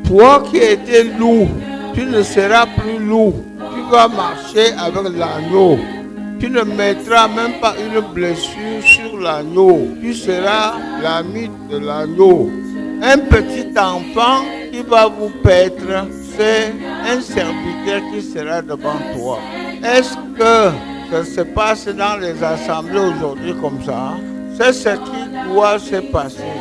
Toi qui étais lourd, tu ne seras plus lourd. Tu vas marcher avec l'agneau. Tu ne mettras même pas une blessure sur l'agneau. Tu seras l'ami de l'agneau. Un petit enfant qui va vous paître, c'est un serviteur qui sera devant toi. Est-ce que ça se passe dans les assemblées aujourd'hui comme ça? C'est ce qui doit se passer.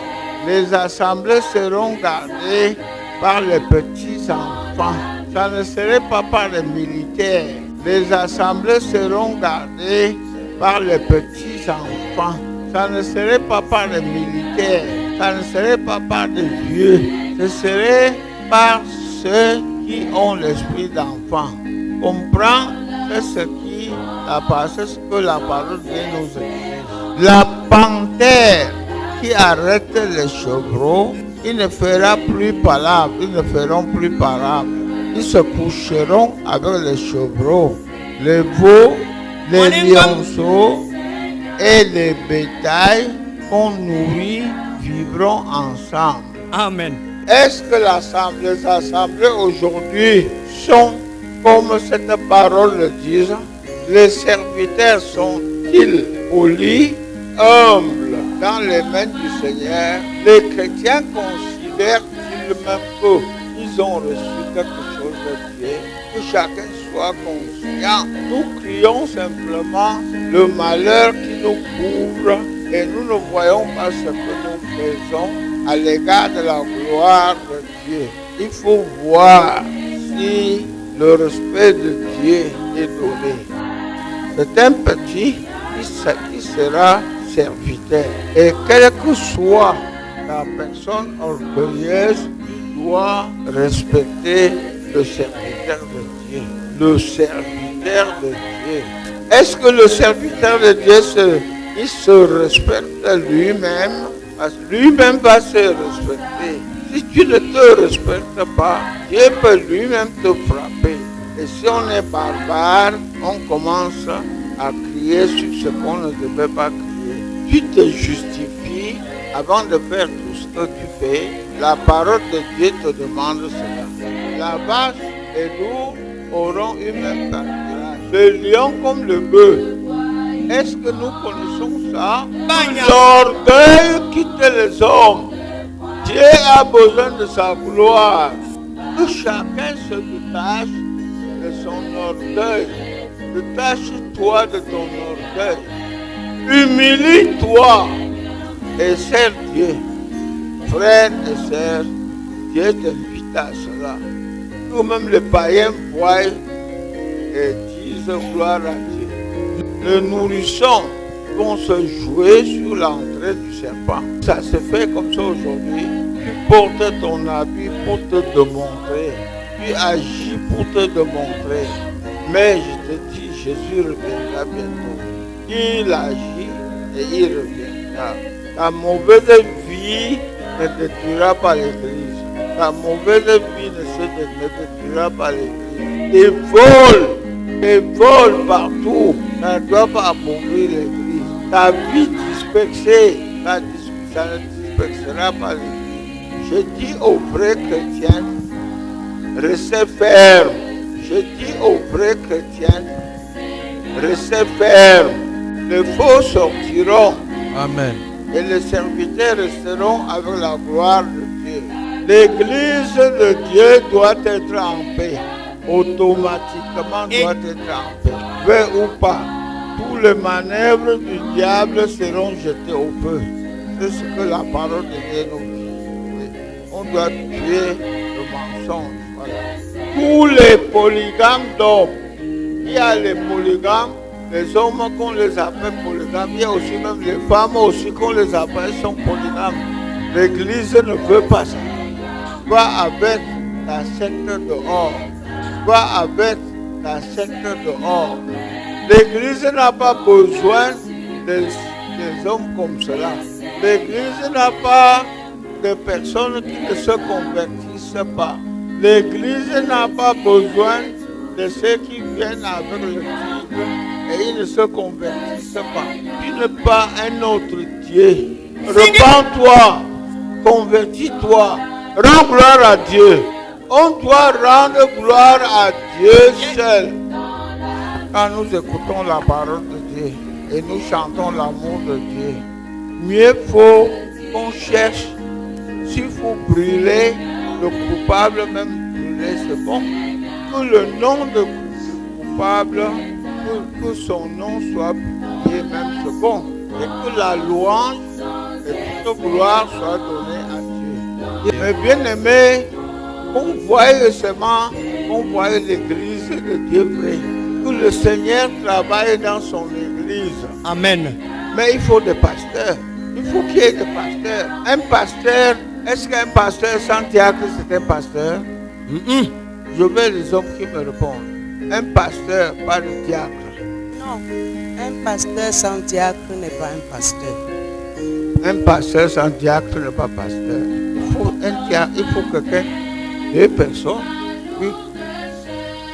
Les assemblées seront gardées par les petits enfants. Ça ne serait pas par les militaires. Les assemblées seront gardées par les petits enfants. Ça ne serait pas par les militaires. Ça ne serait pas par les vieux. Ce serait par ceux qui ont l'esprit d'enfant. Comprends que ce que la parole de Dieu nous dit. La panthère qui arrête les chevreaux, ils ne feront plus palabre, ils ne feront plus parable. Ils se coucheront avec les chevreaux, les veaux, les lionceaux et les bétails qu'on nourrit vivront ensemble. Amen. Est-ce que les assemblées aujourd'hui sont comme cette parole le dit? Les serviteurs sont-ils polis, humbles dans les mains du Seigneur? Les chrétiens considèrent-ils même qu'ils ont reçu quelque chose de Dieu? Que chacun soit conscient. Nous crions simplement le malheur qui nous couvre et nous ne voyons pas ce que nous faisons à l'égard de la gloire de Dieu. Il faut voir si le respect de Dieu est donné. C'est un petit qui sera serviteur. Et quelle que soit la personne orgueilleuse, il doit respecter le serviteur de Dieu. Le serviteur de Dieu. Est-ce que le serviteur de Dieu se respecte lui-même? Parce que lui-même va se respecter. Si tu ne te respectes pas, Dieu peut lui-même te frapper. Et si on est barbare, on commence à crier sur ce qu'on ne devait pas crier. Tu te justifies avant de faire tout ce que tu fais. La parole de Dieu te demande cela. La vache et l'ours auront eu même caractère. Le lion comme le bœuf. Est-ce que nous connaissons ça? L'orgueil quitte les hommes. Dieu a besoin de sa gloire. Que chacun se détache de son orgueil. Détache-toi de ton orgueil. Humilie-toi et sers Dieu. Frères et sœurs, Dieu t'invite à cela. Nous-mêmes les païens voient et disent gloire à Dieu. Les nourrissons vont se jouer sur l'entrée du serpent. Ça se fait comme ça aujourd'hui. Tu portes ton habit pour te démontrer. Tu agis pour te démontrer. Mais je te dis, Jésus reviendra bientôt. Il agit et il reviendra. Ta mauvaise vie ne détruira pas l'église. Ta mauvaise vie ne détruira pas l'église. Et vole partout. Ça ne doit pas appauvrir l'église. Ta vie dispersée, ça ne dispersera pas l'église. Je dis aux vrais chrétiens, restez fermes. Je dis aux vrais chrétiens, restez fermes. Les faux sortiront. Amen. Et les serviteurs resteront avec la gloire de Dieu. L'église de Dieu doit être en paix. Automatiquement doit être en paix. Peu ou pas, tous les manœuvres du diable seront jetés au feu. C'est ce que la parole de Dieu nous dit. On doit tuer le mensonge. Voilà. Tous les polygames d'hommes. Il y a les polygames, les hommes qu'on les appelle polygames. Il y a aussi même les femmes aussi qu'on les appelle sont polygames. L'église ne veut pas ça. Va avec ta secte dehors. Va avec ta secte dehors. L'église n'a pas besoin des hommes comme cela. L'église n'a pas de personnes qui ne se convertissent pas. L'église n'a pas besoin de ceux qui viennent avec le titre et ils ne se convertissent pas. Tu n'es pas un autre Dieu. Repends-toi, convertis-toi, rends gloire à Dieu. On doit rendre gloire à Dieu seul. Quand nous écoutons la parole de Dieu et nous chantons l'amour de Dieu, mieux faut qu'on cherche. S'il faut brûler, le coupable même brûler, c'est bon. Que le nom de coupable, que son nom soit brûlé même, c'est bon. Et que la louange et toute gloire soit donnée à Dieu. Mais bien aimé, qu'on voie seulement, qu'on voie l'église de Dieu vrai. Que le Seigneur travaille dans son église. Amen. Mais il faut des pasteurs. Il faut qu'il y ait des pasteurs. Un pasteur, est-ce qu'un pasteur sans diacre c'est un pasteur? Je veux les hommes qui me répondent. Un pasteur, pas de diacre. Non, un pasteur sans diacre n'est pas un pasteur. Un pasteur sans diacre n'est pas pasteur. Il faut un diacre, il faut quelqu'un, deux personnes. Oui.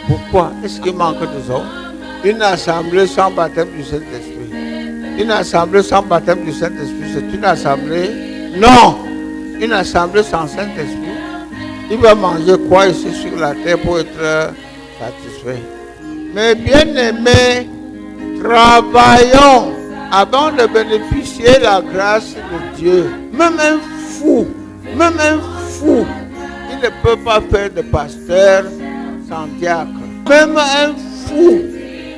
Pourquoi? Est-ce qu'il manque des hommes? Une assemblée sans baptême du Saint-Esprit. Une assemblée sans baptême du Saint-Esprit, c'est une assemblée? Non! Une assemblée sans Saint-Esprit. Il va manger quoi ici sur la terre pour être satisfait? Mais bien aimés, travaillons avant de bénéficier de la grâce de Dieu. Même un fou, il ne peut pas faire de pasteur sans diacre. Même un fou,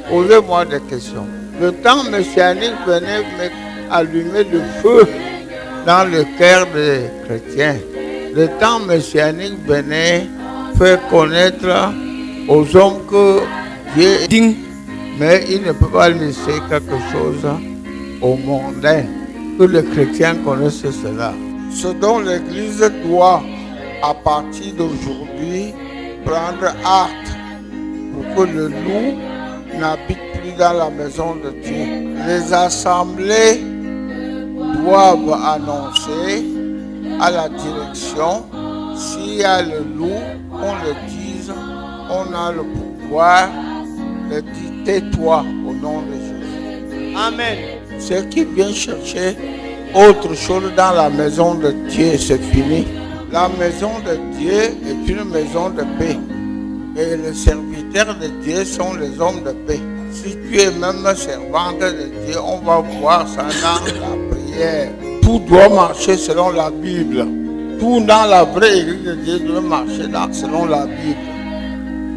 posez-moi des questions. Le temps messianique venait allumer le feu dans le cœur des chrétiens. Le temps messianique venait faire connaître aux hommes que Dieu est digne, mais il ne peut pas laisser quelque chose au mondain, que les chrétiens connaissent cela. Ce dont l'Église doit, à partir d'aujourd'hui, prendre acte pour que le loup n'habite plus dans la maison de Dieu. Les assemblées doivent annoncer à la direction, s'il y a le loup, on le dise, on a le pouvoir de dire tais-toi au nom de Jésus. Amen. Ceux qui viennent chercher autre chose dans la maison de Dieu, c'est fini. La maison de Dieu est une maison de paix. Et les serviteurs de Dieu sont les hommes de paix. Si tu es même servante de Dieu, on va voir ça dans la prière. Tout doit marcher selon la Bible. Tout dans la vraie église de Dieu doit marcher selon la Bible.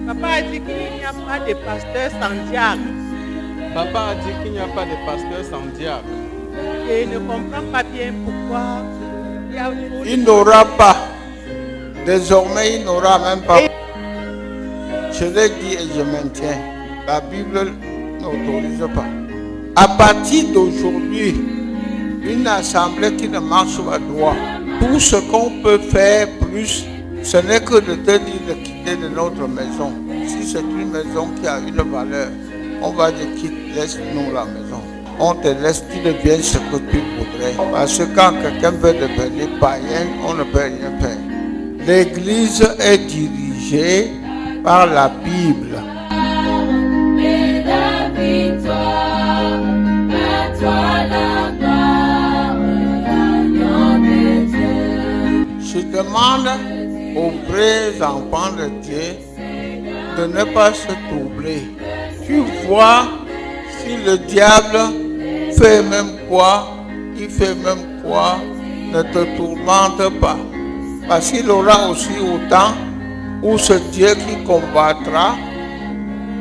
Papa a dit qu'il n'y a pas de pasteur sans diacre. Papa a dit qu'il n'y a pas de pasteur sans diacre. Et il ne comprend pas bien pourquoi il n'aura pas. Désormais, il n'aura même pas. Je l'ai dit et je maintiens. La Bible n'autorise pas. À partir d'aujourd'hui, une assemblée qui ne marche pas droit, tout ce qu'on peut faire plus, ce n'est que de te dire de quitter de notre maison. Si c'est une maison qui a une valeur, on va dire quitte, laisse-nous la maison. On te laisse, tu deviens ce que tu voudrais. Parce que quand quelqu'un veut devenir païen, on ne peut rien faire. L'église est dirigée par la Bible. Et la victoire, à toi la gloire, l'agneau de Dieu. Je demande aux vrais enfants de Dieu de ne pas se troubler. Tu vois, si le diable fait même quoi, il fait même quoi, ne te tourmente pas. Parce qu'il aura aussi autant où ce Dieu qui combattra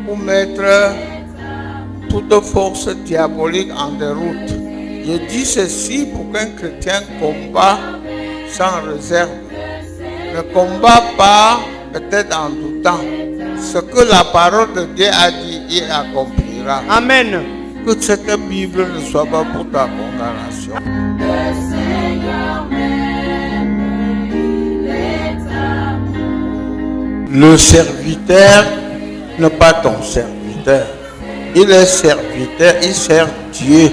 pour mettre toute force diabolique en déroute. Je dis ceci pour qu'un chrétien combat sans réserve. Ne combat pas peut-être en doutant. Ce que la parole de Dieu a dit, il accomplira. Amen. Que cette Bible ne soit pas pour ta condamnation. Le Seigneur m'aime, il est amour. Le serviteur n'est pas ton serviteur. Il est serviteur, il sert Dieu,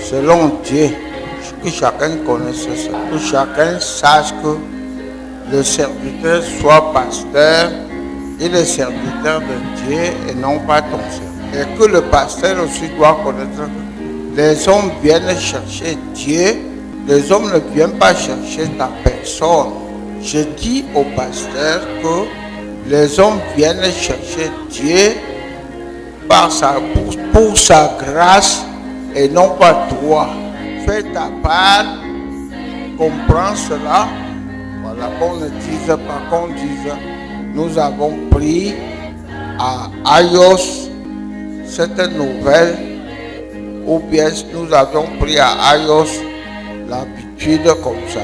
selon Dieu. Que chacun connaisse ça. Que chacun sache que le serviteur soit pasteur, il est serviteur de Dieu et non pas ton serviteur. Et que le pasteur aussi doit connaître que les hommes viennent chercher Dieu, les hommes ne viennent pas chercher ta personne. Je dis au pasteur que Les hommes viennent chercher Dieu pour sa grâce et non pas toi. Fais ta part, comprends cela. Voilà, qu'on ne dise pas qu'on dise, nous avons pris à Ayos cette nouvelle, ou bien nous avons pris à Ayos l'habitude comme ça.